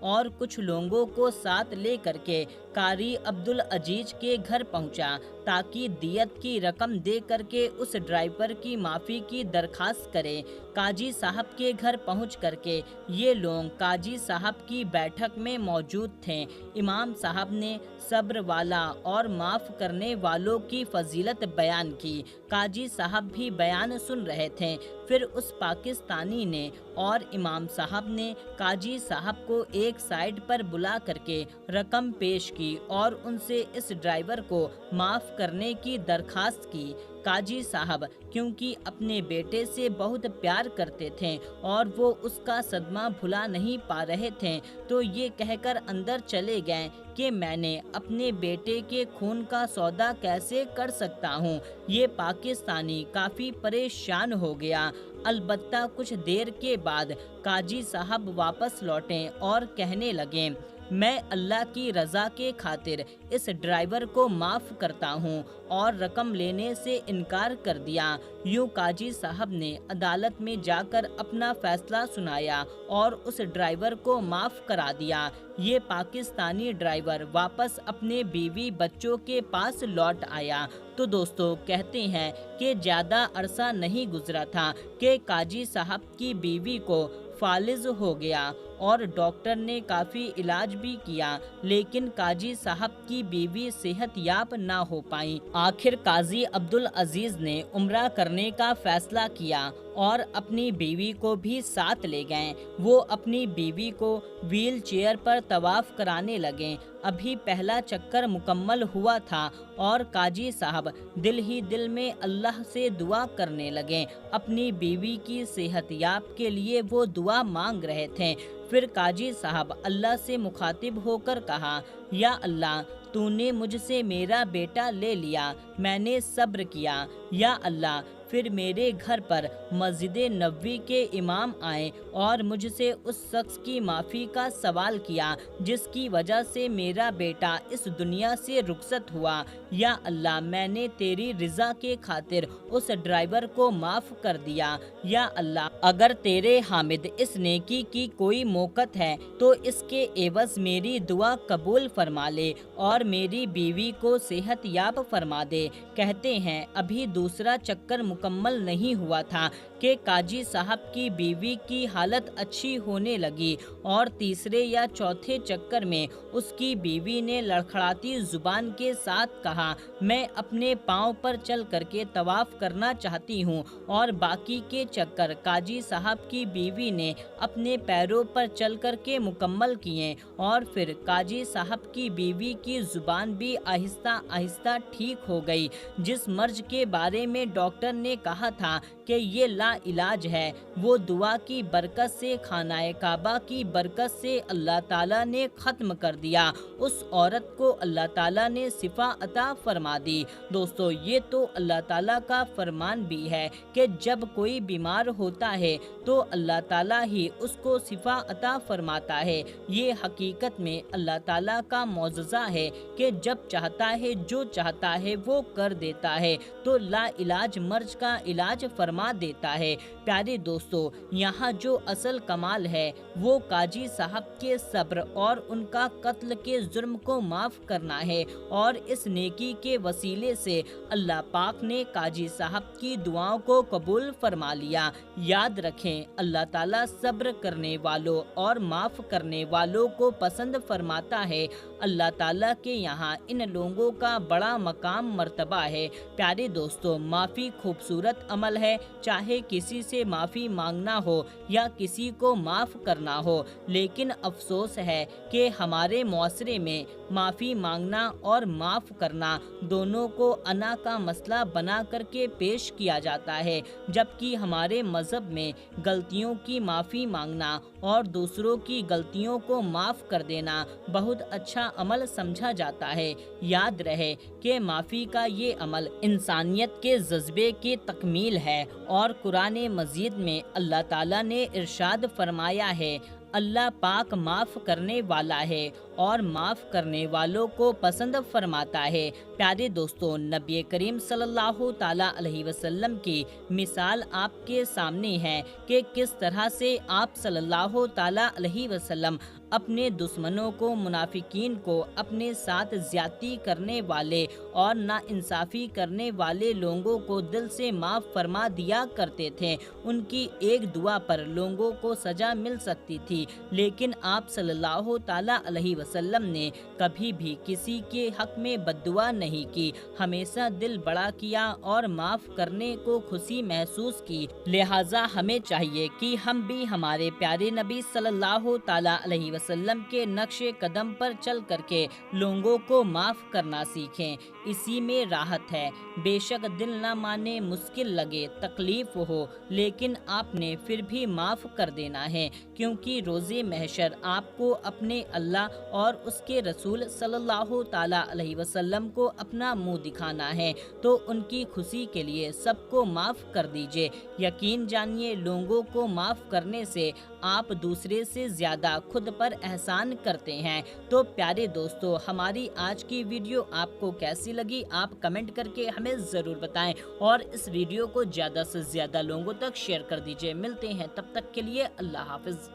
اور کچھ لوگوں کو ساتھ لے کر کے قاری عبدالعزیز کے گھر پہنچا تاکہ دیت کی رقم دے کر کے اس ڈرائیور کی معافی کی درخواست کرے۔ قاضی صاحب کے گھر پہنچ کر کے یہ لوگ قاضی صاحب کی بیٹھک میں موجود تھے۔ امام صاحب نے صبر والا اور معاف کرنے والوں کی فضیلت بیان کی۔ قاضی صاحب بھی بیان سن رہے تھے۔ پھر اس پاکستانی نے اور امام صاحب نے قاضی صاحب کو ایک سائڈ پر بلا کر کے رقم پیش کی اور ان سے اس ڈرائیور کو معاف کرنے کی درخواست کی۔ قاضی صاحب کیونکہ اپنے بیٹے سے بہت پیار کرتے تھے اور وہ اس کا صدمہ بھلا نہیں پا رہے تھے، تو یہ کہہ کر اندر چلے گئے کہ میں نے اپنے بیٹے کے خون کا سودا کیسے کر سکتا ہوں۔ یہ پاکستانی کافی پریشان ہو گیا۔ البتہ کچھ دیر کے بعد قاضی صاحب واپس لوٹے اور کہنے لگے، میں اللہ کی رضا کے خاطر اس ڈرائیور کو معاف کرتا ہوں، اور رقم لینے سے انکار کر دیا۔ یوں قاضی صاحب نے عدالت میں جا کر اپنا فیصلہ سنایا اور اس ڈرائیور کو معاف کرا دیا۔ یہ پاکستانی ڈرائیور واپس اپنے بیوی بچوں کے پاس لوٹ آیا۔ تو دوستو کہتے ہیں کہ زیادہ عرصہ نہیں گزرا تھا کہ قاضی صاحب کی بیوی کو فالج ہو گیا اور ڈاکٹر نے کافی علاج بھی کیا، لیکن قاضی صاحب کی بیوی صحت یاب نہ ہو پائیں۔ آخر قاضی عبدالعزیز نے عمرہ کرنے کا فیصلہ کیا اور اپنی بیوی کو بھی ساتھ لے گئے۔ وہ اپنی بیوی کو ویل چیئر پر طواف کرانے لگے۔ ابھی پہلا چکر مکمل ہوا تھا اور قاضی صاحب دل ہی دل میں اللہ سے دعا کرنے لگے۔ اپنی بیوی کی صحت یاب کے لیے وہ دعا مانگ رہے تھے۔ پھر قاضی صاحب اللہ سے مخاطب ہو کر کہا، یا اللہ، تو نے مجھ سے میرا بیٹا لے لیا، میں نے صبر کیا۔ یا اللہ، پھر میرے گھر پر مسجد نبوی کے امام آئے اور مجھ سے اس شخص کی معافی کا سوال کیا جس کی وجہ سے میرا بیٹا اس دنیا سے رخصت ہوا۔ یا اللہ، میں نے تیری رضا کے خاطر اس ڈرائیور کو معاف کر دیا۔ یا اللہ، اگر تیرے حامد اس نیکی کی کوئی موقت ہے تو اس کے عوض میری دعا قبول فرما لے اور میری بیوی کو صحت یاب فرما دے۔ کہتے ہیں ابھی دوسرا چکر مکمل نہیں ہوا تھا کہ قاضی صاحب کی بیوی کی حالت اچھی ہونے لگی، اور تیسرے یا چوتھے چکر میں اس کی بیوی نے لڑکھڑاتی زبان کے ساتھ کہا، میں اپنے پاؤں پر چل کر کے طواف کرنا چاہتی ہوں، اور باقی کے چکر قاضی صاحب کی بیوی نے اپنے پیروں پر چل کر کے مکمل کیے، اور پھر قاضی صاحب کی بیوی کی زبان بھی آہستہ آہستہ ٹھیک ہو گئی۔ جس مرض کے بارے میں ڈاکٹر نے کہا تھا کہ یہ لا علاج ہے، وہ دعا کی برکت سے، خانہ کعبہ کی برکت سے اللہ تعالیٰ نے ختم کر دیا۔ اس عورت کو اللہ تعالیٰ نے شفا عطا فرما دی۔ دوستو، یہ تو اللہ تعالیٰ کا فرمان بھی ہے کہ جب کوئی بیمار ہوتا ہے تو اللہ تعالیٰ ہی اس کو شفا عطا فرماتا ہے۔ یہ حقیقت میں اللہ تعالیٰ کا معجزہ ہے کہ جب چاہتا ہے جو چاہتا ہے وہ کر دیتا ہے، تو لا علاج مرض کا علاج فرما دیتا ہے۔ پیارے دوستو، یہاں جو اصل کمال ہے وہ قاضی صاحب کے صبر اور ان کا قتل کے جرم کو معاف کرنا ہے، اور اس نیکی کے وسیلے سے اللہ پاک نے قاضی صاحب کی دعاؤں کو قبول فرما لیا۔ یاد رکھیں، اللہ تعالیٰ صبر کرنے والوں اور معاف کرنے والوں کو پسند فرماتا ہے۔ اللہ تعالیٰ کے یہاں ان لوگوں کا بڑا مقام مرتبہ ہے۔ پیارے دوستو، معافی خوبصورت عمل ہے، چاہے کسی سے معافی مانگنا ہو یا کسی کو معاف کرنا ہو، لیکن افسوس ہے کہ ہمارے معاشرے میں معافی مانگنا اور معاف کرنا دونوں کو انا کا مسئلہ بنا کر کے پیش کیا جاتا ہے، جبکہ ہمارے مذہب میں غلطیوں کی معافی مانگنا اور دوسروں کی غلطیوں کو معاف کر دینا بہت اچھا عمل سمجھا جاتا ہے۔ یاد رہے کہ معافی کا یہ عمل انسانیت کے جذبے کی تکمیل ہے، اور قرآن مجید میں اللہ تعالیٰ نے ارشاد فرمایا ہے، اللہ پاک معاف کرنے والا ہے اور معاف کرنے والوں کو پسند فرماتا ہے۔ پیارے دوستو، نبی کریم صلی اللہ تعالیٰ علیہ وسلم کی مثال آپ کے سامنے ہے کہ کس طرح سے آپ صلی اللہ تعالیٰ علیہ وسلم اپنے دشمنوں کو، منافقین کو، اپنے ساتھ زیادتی کرنے والے اور ناانصافی کرنے والے لوگوں کو دل سے معاف فرما دیا کرتے تھے۔ ان کی ایک دعا پر لوگوں کو سزا مل سکتی تھی، لیکن آپ صلی اللہ تعالیٰ علیہ وسلم نے کبھی بھی کسی کے حق میں بد دعا نہیں کی، ہمیشہ دل بڑا کیا اور معاف کرنے کو خوشی محسوس کی۔ لہٰذا ہمیں چاہیے کہ ہم بھی ہمارے پیارے نبی صلی اللہ تعالیٰ علیہ وسلم کے نقش قدم پر چل کر کے لوگوں کو معاف کرنا سیکھیں، اسی میں راحت ہے۔ بے شک دل نہ مانے، مشکل لگے، تکلیف ہو، لیکن آپ نے پھر بھی معاف کر دینا ہے، کیونکہ روز محشر آپ کو اپنے اللہ اور اس کے رسول صلی اللہ تعالیٰ علیہ وسلم کو اپنا منہ دکھانا ہے، تو ان کی خوشی کے لیے سب کو معاف کر دیجیے۔ یقین جانیے، لوگوں کو معاف کرنے سے آپ دوسرے سے زیادہ خود پر احسان کرتے ہیں۔ تو پیارے دوستو، ہماری آج کی ویڈیو آپ کو کیسی لگی، آپ کمنٹ کر کے ہمیں ضرور بتائیں، اور اس ویڈیو کو زیادہ سے زیادہ لوگوں تک شیئر کر دیجیے۔ ملتے ہیں تب تک کے لیے، اللہ حافظ۔